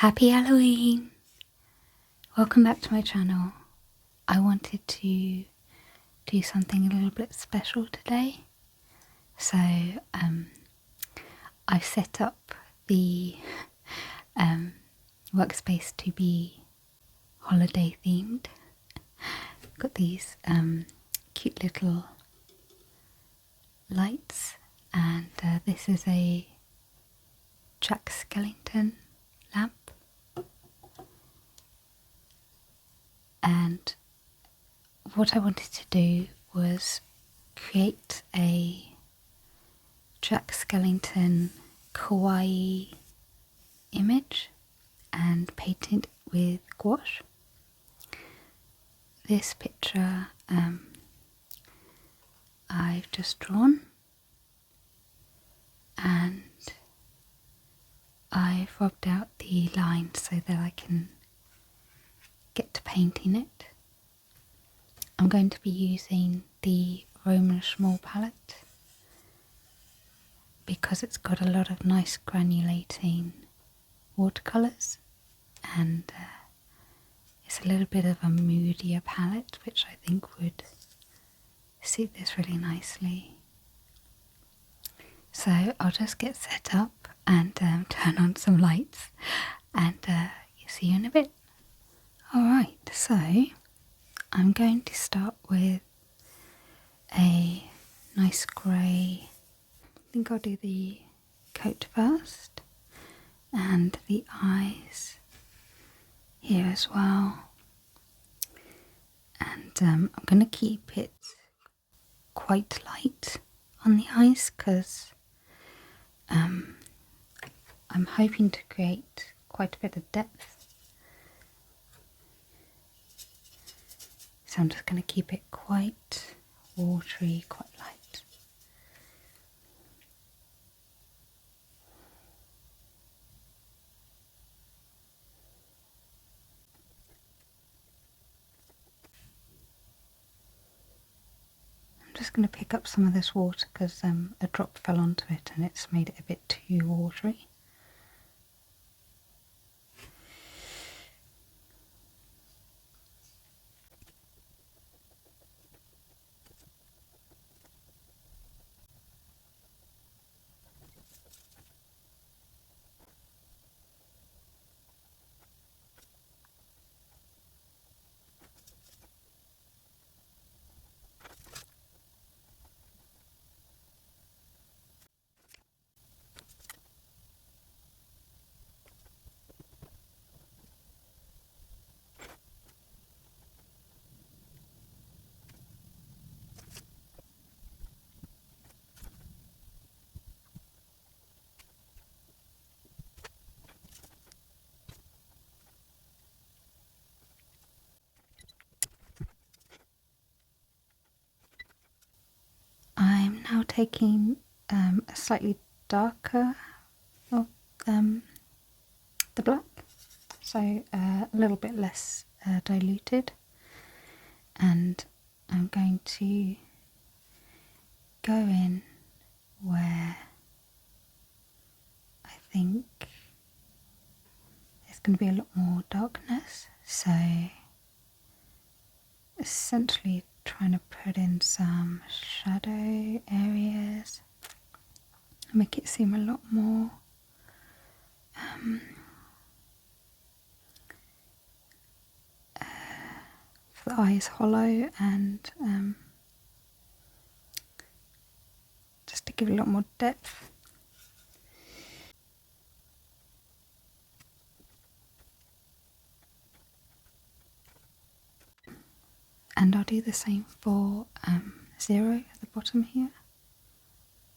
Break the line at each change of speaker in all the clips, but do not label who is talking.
Happy Halloween! Welcome back to my channel. I wanted to do something a little bit special today. So I've set up the workspace to be holiday themed. Got these cute little lights, and this is a Jack Skellington lamp. And what I wanted to do was create a Jack Skellington kawaii image and paint it with gouache. This picture I've just drawn, and I've rubbed out the lines so that I can get to painting it. I'm going to be using the Roman Small palette because it's got a lot of nice granulating watercolours, and it's a little bit of a moodier palette, which I think would suit this really nicely. So I'll just get set up and turn on some lights, and see you in a bit. Alright, so I'm going to start with a nice grey. I think I'll do the coat first and the eyes here as well. And I'm going to keep it quite light on the eyes because I'm hoping to create quite a bit of depth. So I'm just going to keep it quite watery, quite light. I'm just going to pick up some of this water because a drop fell onto it and it's made it a bit too watery. I'm now taking a slightly darker of the black, so a little bit less diluted, and I'm going to go in where I think there's going to be a lot more darkness, so essentially trying to put in some shadow areas, make it seem a lot more for the eyes hollow, and just to give it a lot more depth. And I'll do the same for Zero at the bottom here.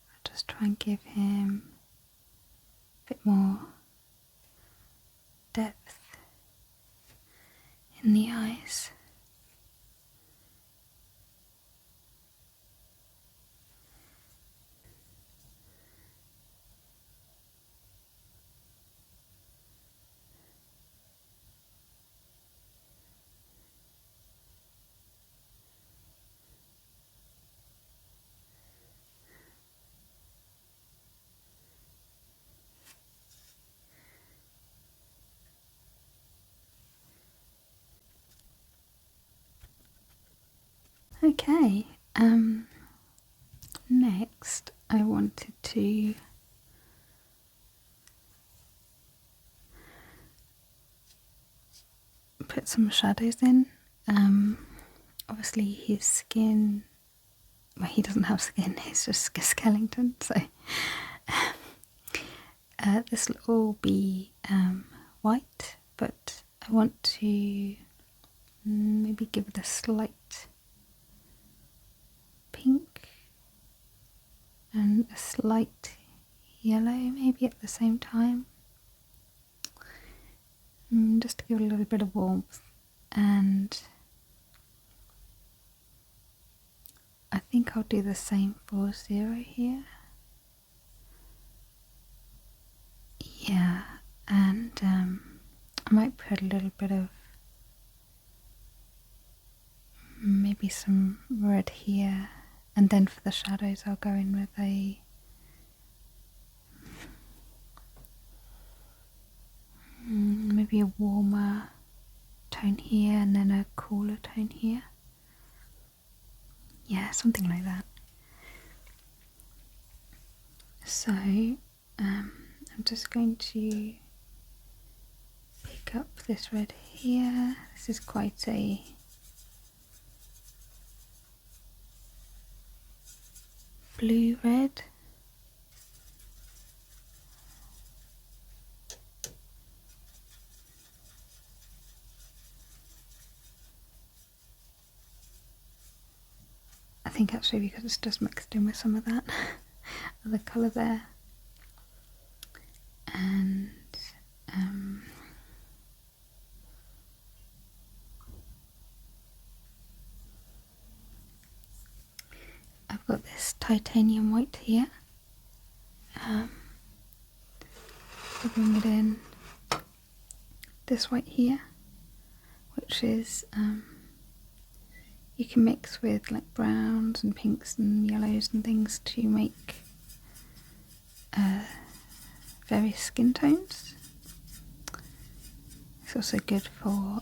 I'll just try and give him a bit more depth in the eyes. Okay, next I wanted to put some shadows in. Obviously his skin, well, he doesn't have skin, he's just a skeleton, so this will all be white, but I want to maybe give it a slight pink and a slight yellow maybe at the same time, just to give it a little bit of warmth. And I think I'll do the same for 0 here. Yeah, and I might put a little bit of maybe some red here, and then for the shadows I'll go in with a maybe a warmer tone here and then a cooler tone here. Yeah, something like that. So I'm just going to pick up this red here. This is quite a blue red. I think actually because it's just mixed in with some of that other colour there. And I've got this titanium white here. I'll bring it in. This white here, which is you can mix with like browns and pinks and yellows and things to make various skin tones. It's also good for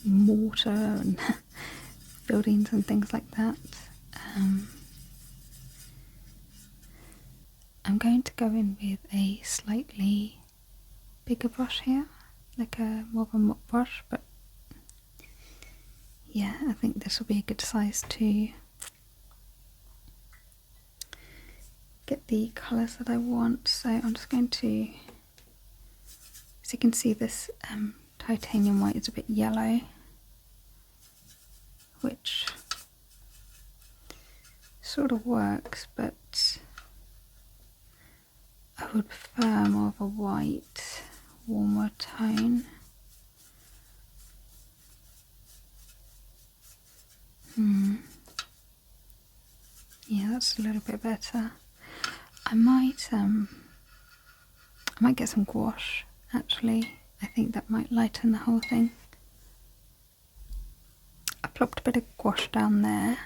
mortar and buildings and things like that. I'm going to go in with a slightly bigger brush here, like a more of a mop brush, but yeah, I think this will be a good size to get the colours that I want. So I'm just going to, as you can see, this titanium white is a bit yellow, which sort of works, but I would prefer more of a white, warmer tone. Yeah, that's a little bit better. I might get some gouache actually. I think that might lighten the whole thing. I plopped a bit of gouache down there.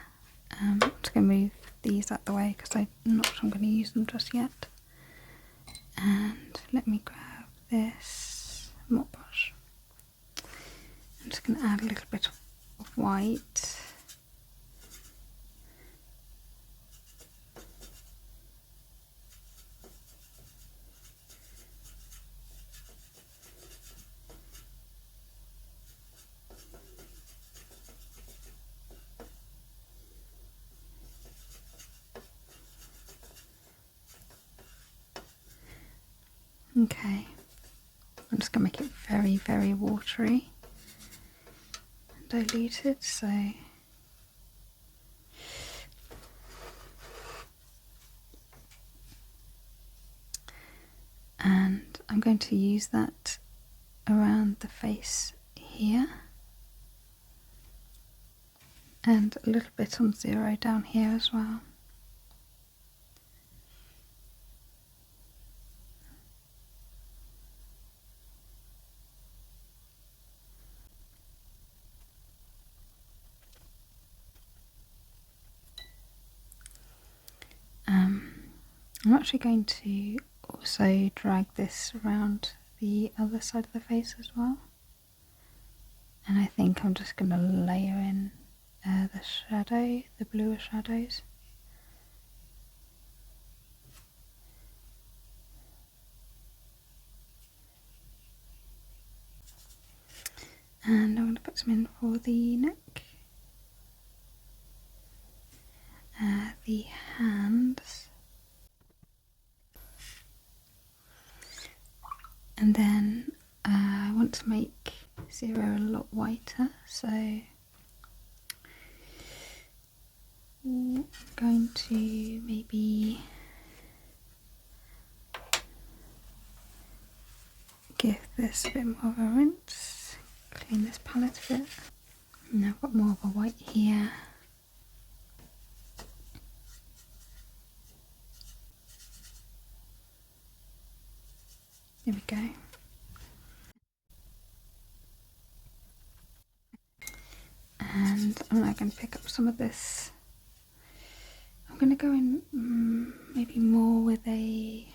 I'm just going to move these out the way because I'm not sure I'm going to use them just yet. And let me grab this mop brush. I'm just going to add a little bit of white. Okay, I'm just going to make it very, very watery and diluted, so and I'm going to use that around the face here and a little bit on 0 down here as well. I'm actually going to also drag this around the other side of the face as well, and I think I'm just going to layer in the shadow, the bluer shadows. And I'm going to put some in for the neck, the hands, and then I want to make Zero a lot whiter, so I'm going to maybe give this a bit more of a rinse, clean this palette a bit. And I've got more of a white here. There we go. And I'm now going to pick up some of this. I'm going to go in maybe more with a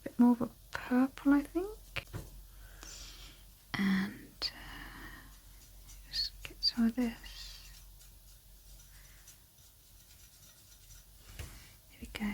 bit more of a purple, I think. And just get some of this. There we go.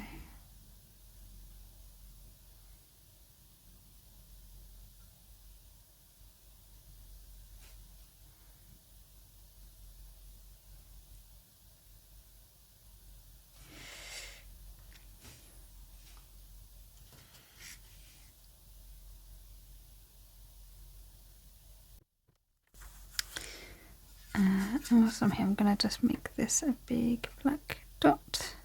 And whilst I'm here, I'm going to just make this a big black dot.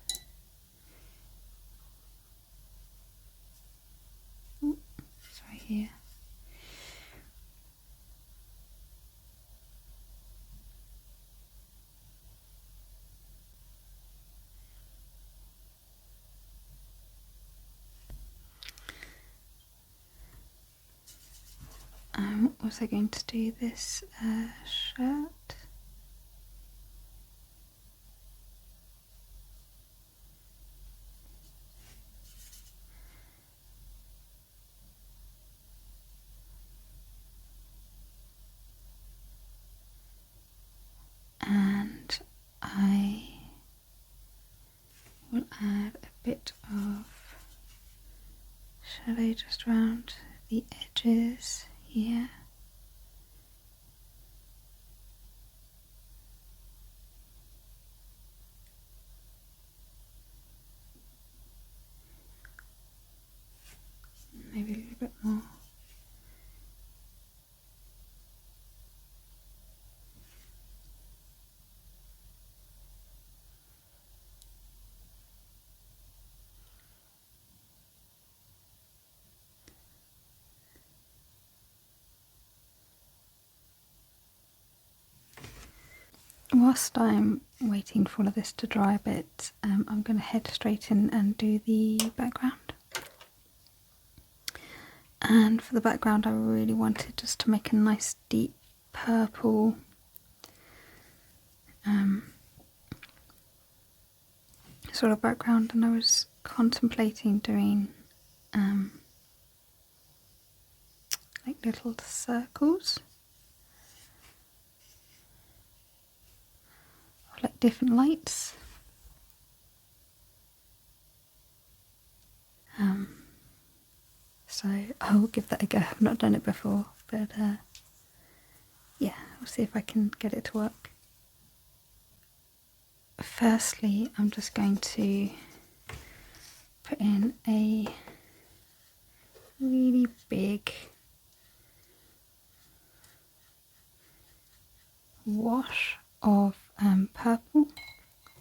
Ooh, sorry, here. I'm also going to do this shirt. And I will add a bit of shadow just around the edges here. Maybe a little bit more. Whilst I'm waiting for all of this to dry a bit, I'm going to head straight in and do the background. And for the background, I really wanted just to make a nice deep purple sort of background, and I was contemplating doing like little circles of like different lights. So I'll give that a go. I've not done it before, but yeah, we'll see if I can get it to work. Firstly, I'm just going to put in a really big wash of purple,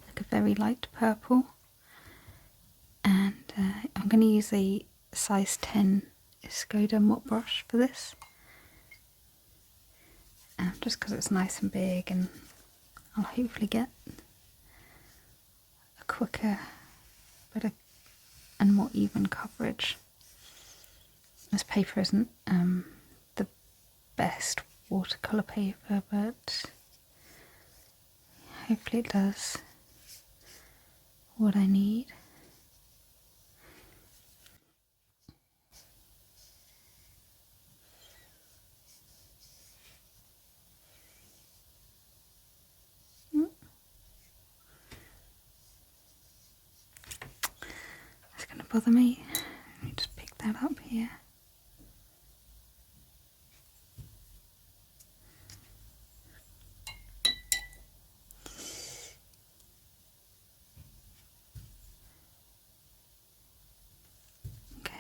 like a very light purple, and I'm going to use a size 10 Skoda mop brush for this, just because it's nice and big, and I'll hopefully get a quicker, better and more even coverage. This paper isn't the best watercolour paper, but hopefully it does what I need. bother me. Let me just pick that up here. Okay.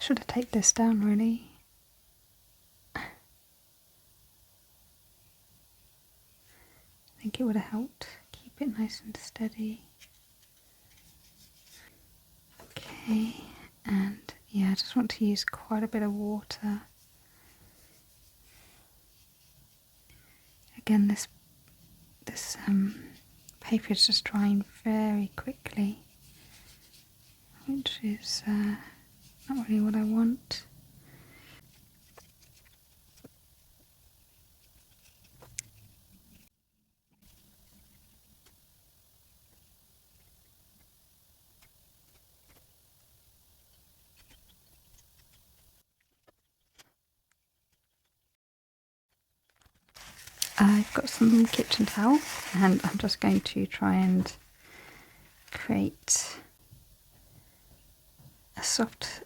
I should have taken this down really. I think it would have helped keep it nice and steady. Okay, and yeah, I just want to use quite a bit of water. Again, this paper is just drying very quickly, which is not really what I want. I've got some kitchen towel and I'm just going to try and create a soft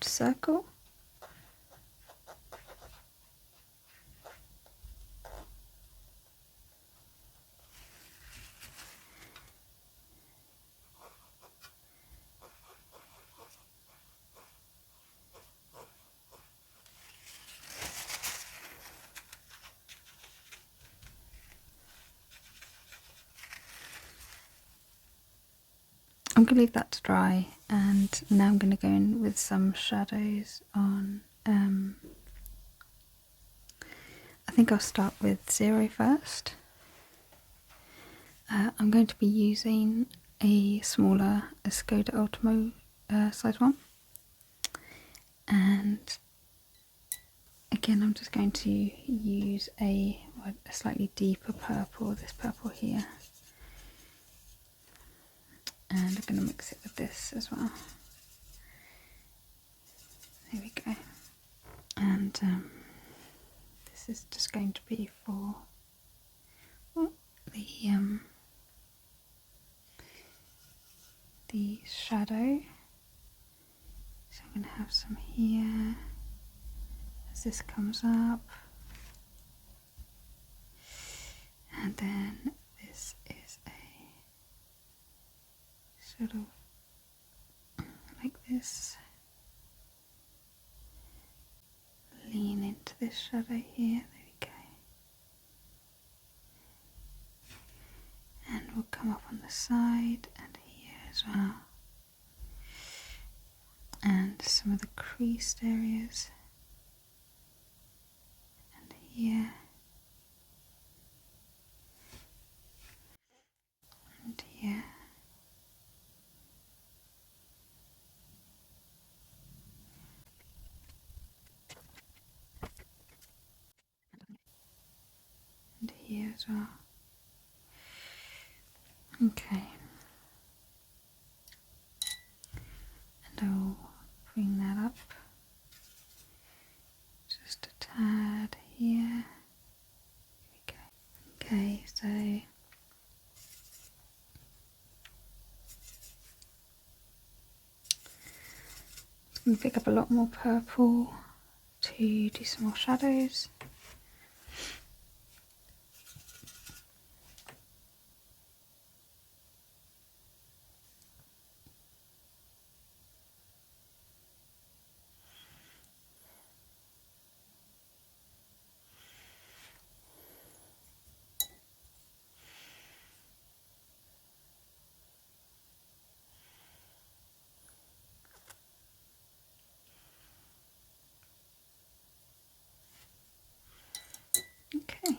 circle. I'm going to leave that to dry, and now I'm going to go in with some shadows on, I think I'll start with 0 first. I'm going to be using a smaller Skoda Ultimo size one, and again I'm just going to use a slightly deeper purple, this purple here. And I'm going to mix it with this as well. There we go. And this is just going to be for the shadow. So I'm going to have some here as this comes up. And then this is a sort of like this. Lean into this shadow here, there we go. And we'll come up on the side and here as well. And some of the creased areas. And here. And here. And here as well. Okay. And I'll bring that up just a tad here. There we go. Okay, so I'm going to pick up a lot more purple to do some more shadows. Okay.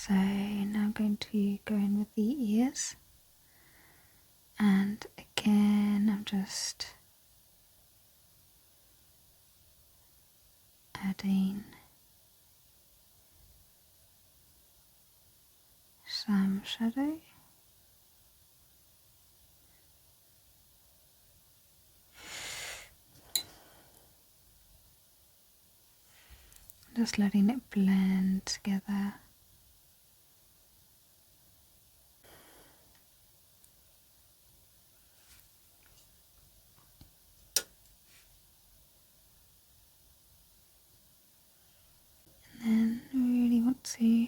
So now I'm going to go in with the ears, and again I'm just adding some shadow. Just letting it blend together. And then we really want to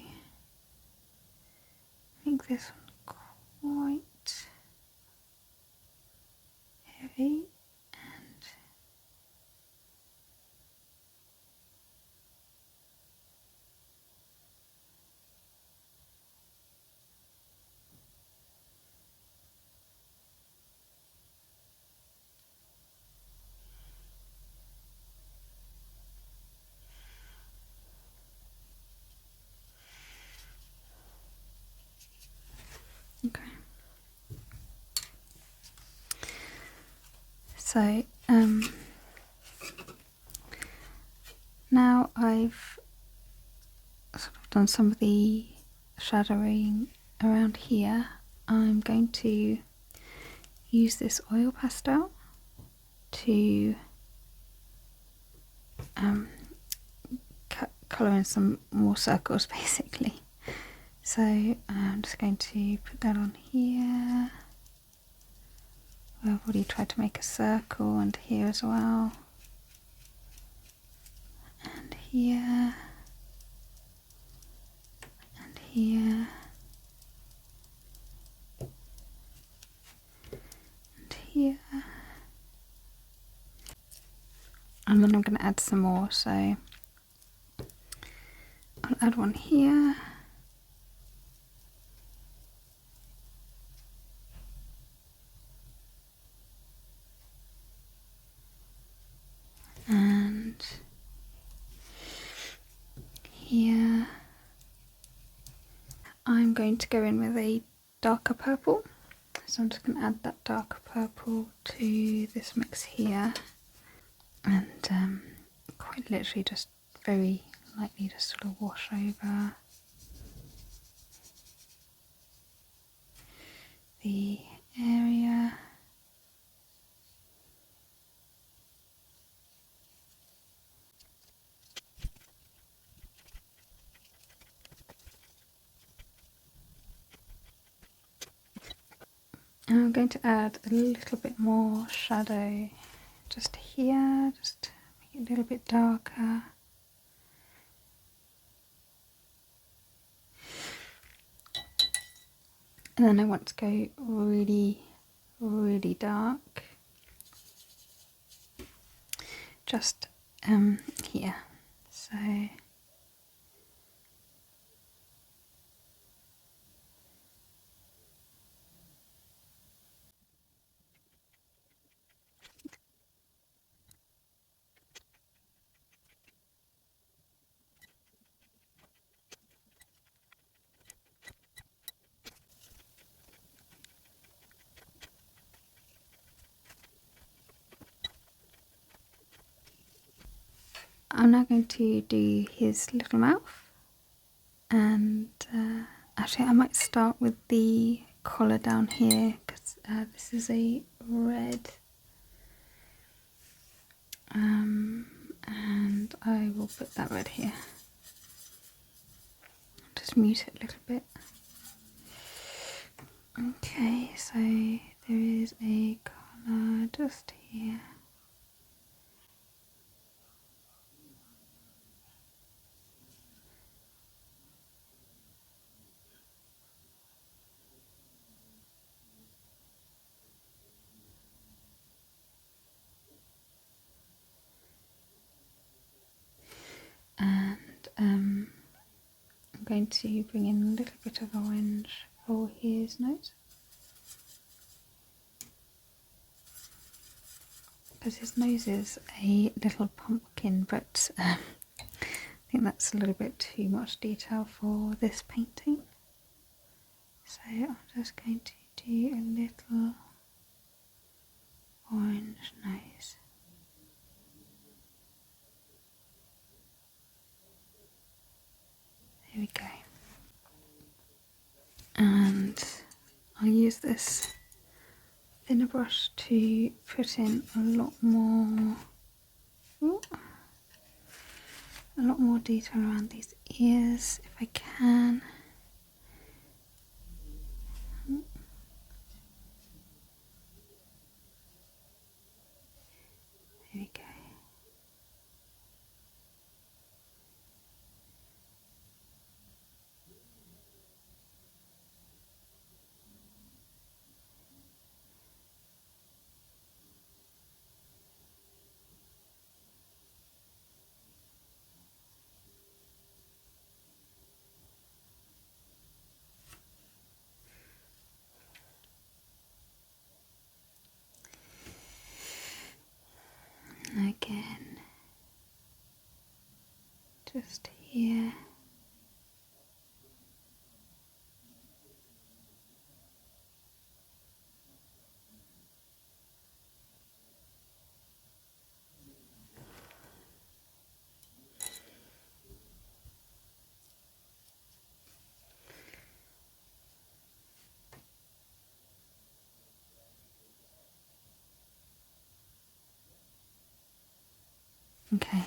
make this one quite heavy. Okay. So now I've sort of done some of the shadowing around here. I'm going to use this oil pastel to colour in some more circles basically. So I'm just going to put that on here. I've already tried to make a circle, and here as well, and here, and here, and here, and then I'm going to add some more, so I'll add one here. And here I'm going to go in with a darker purple, so I'm just going to add that darker purple to this mix here, and quite literally just very lightly just sort of wash over the area. And I'm going to add a little bit more shadow just here, just to make it a little bit darker. And then I want to go really, really dark, just here. So I'm now going to do his little mouth, and actually I might start with the collar down here, because this is a red, and I will put that red here. Just mute it a little bit. Okay, so there is a colour just here. And I'm going to bring in a little bit of orange for his nose, because his nose is a little pumpkin, but think that's a little bit too much detail for this painting. So I'm just going to do a little orange nose. There we go. And I'll use this thinner brush to put in a lot more detail around these ears if I can. There we go. Again, just here. Okay.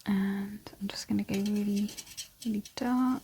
And I'm just going to go really, really dark.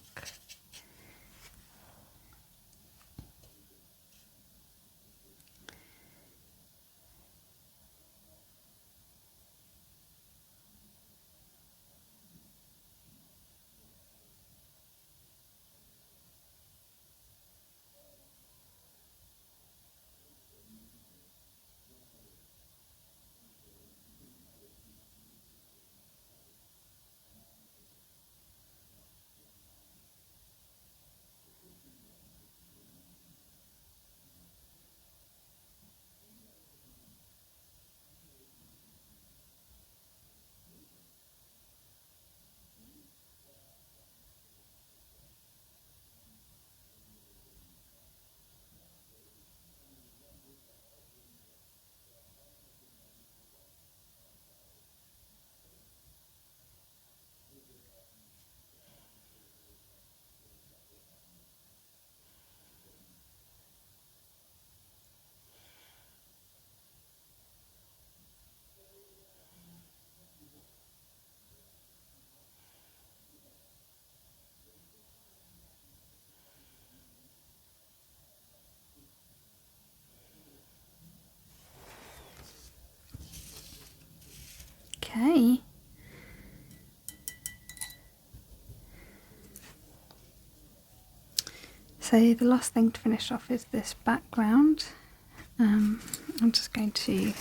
Okay. So the last thing to finish off is this background. I'm just going to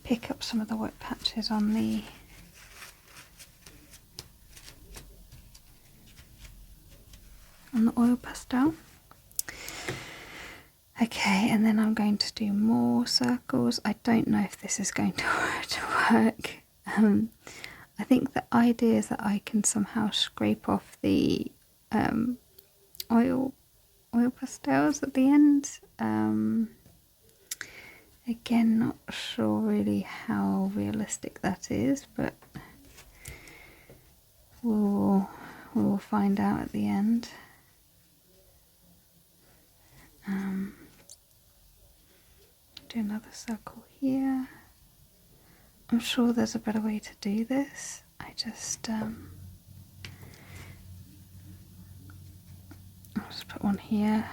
pick up some of the white patches on the oil pastel. Okay, and then I'm going to do more circles. I don't know if this is going to work. I think the idea is that I can somehow scrape off the oil pastels at the end. Again, not sure really how realistic that is, but we'll find out at the end. Do another circle here. I'm sure there's a better way to do this. I just I'll just put one here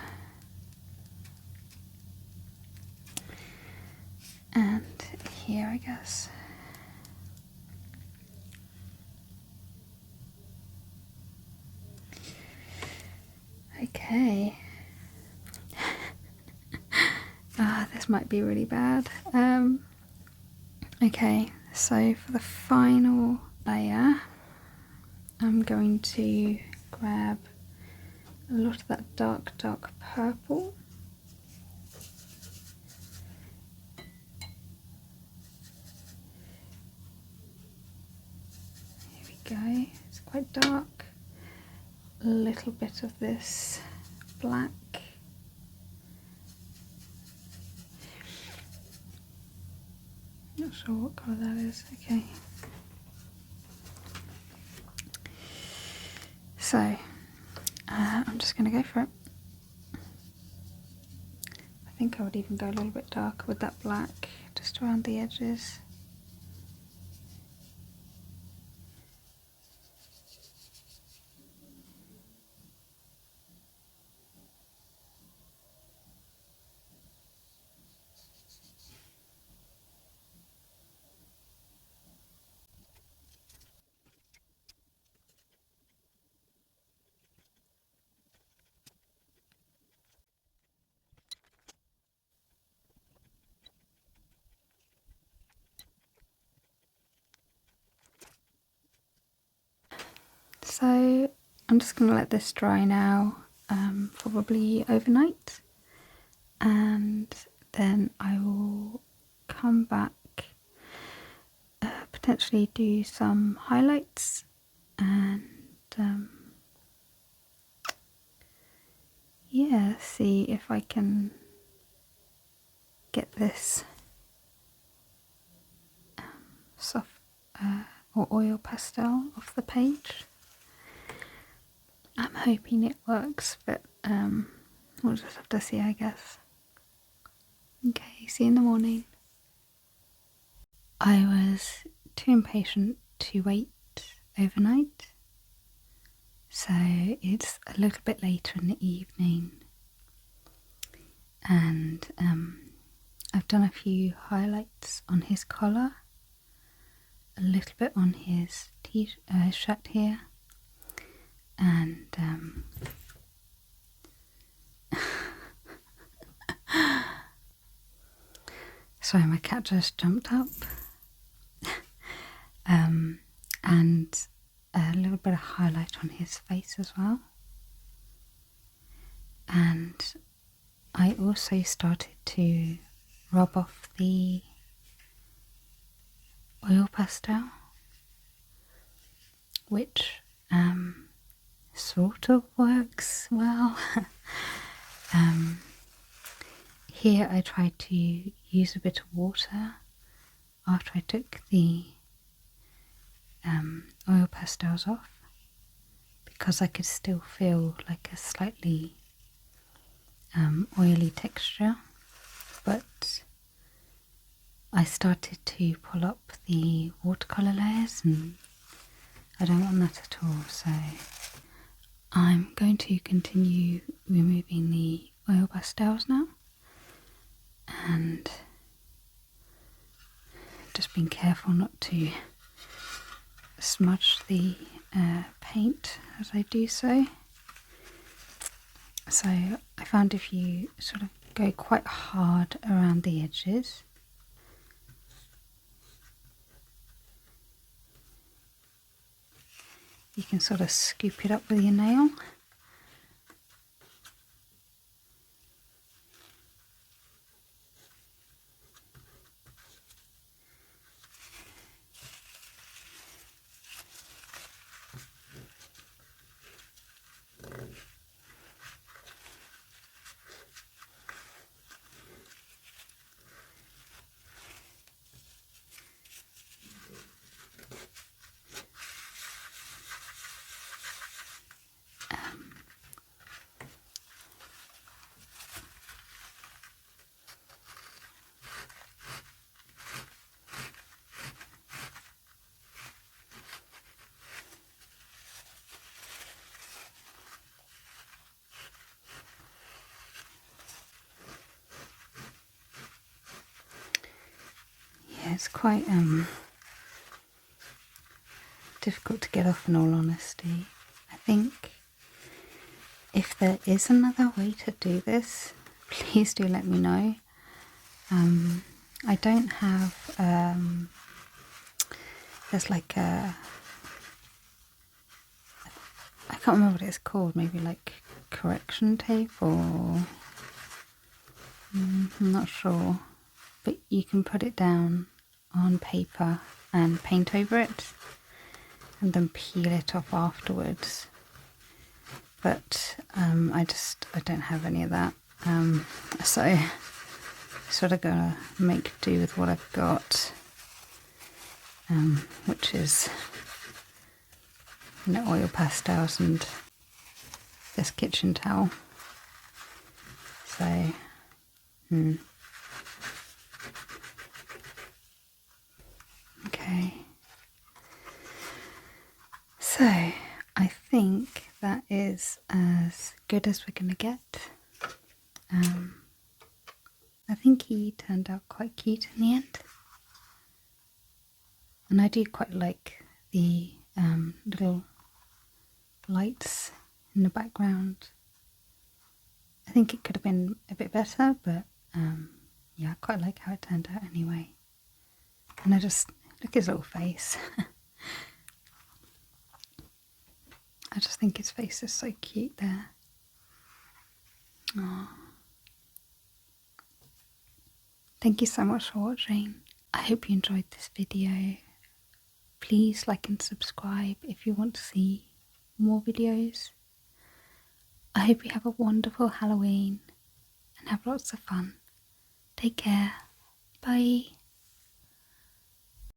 and here, I guess. Okay. This might be really bad. Okay, so for the final layer, I'm going to grab a lot of that dark purple. Here we go, it's quite dark. A little bit of this black. Not sure what colour that is. Okay. So, I'm just going to go for it. I think I would even go a little bit darker with that black, just around the edges. So I'm just going to let this dry now, probably overnight, and then I will come back, potentially do some highlights, and yeah, see if I can get this soft or oil pastel off the page. I'm hoping it works, but we'll just have to see, I guess. Okay, see you in the morning. I was too impatient to wait overnight, so it's a little bit later in the evening, and I've done a few highlights on his collar, a little bit on his shirt here, and sorry, my cat just jumped up. And a little bit of highlight on his face as well. And I also started to rub off the oil pastel, which sort of works well. Here I tried to use a bit of water after I took the oil pastels off, because I could still feel like a slightly oily texture, but I started to pull up the watercolour layers and I don't want that at all, so I'm going to continue removing the oil pastels now, and just being careful not to smudge the paint as I do so. So I found if you sort of go quite hard around the edges, you can sort of scoop it up with your nail. It's quite difficult to get off, in all honesty. I think if there is another way to do this, please do let me know. I don't have, there's like a, I can't remember what it's called, maybe like correction tape or, I'm not sure, but you can put it down on paper and paint over it and then peel it off afterwards. But I don't have any of that, so sort of gonna make do with what I've got, which is, you know, oil pastels and this kitchen towel. So okay, so I think that is as good as we're gonna get. I think he turned out quite cute in the end, and I do quite like the little lights in the background. I think it could have been a bit better, but yeah, I quite like how it turned out anyway. And I just look at his little face. I just think his face is so cute there. Aww. Thank you so much for watching. I hope you enjoyed this video. Please like and subscribe if you want to see more videos. I hope you have a wonderful Halloween and have lots of fun. Take care. Bye.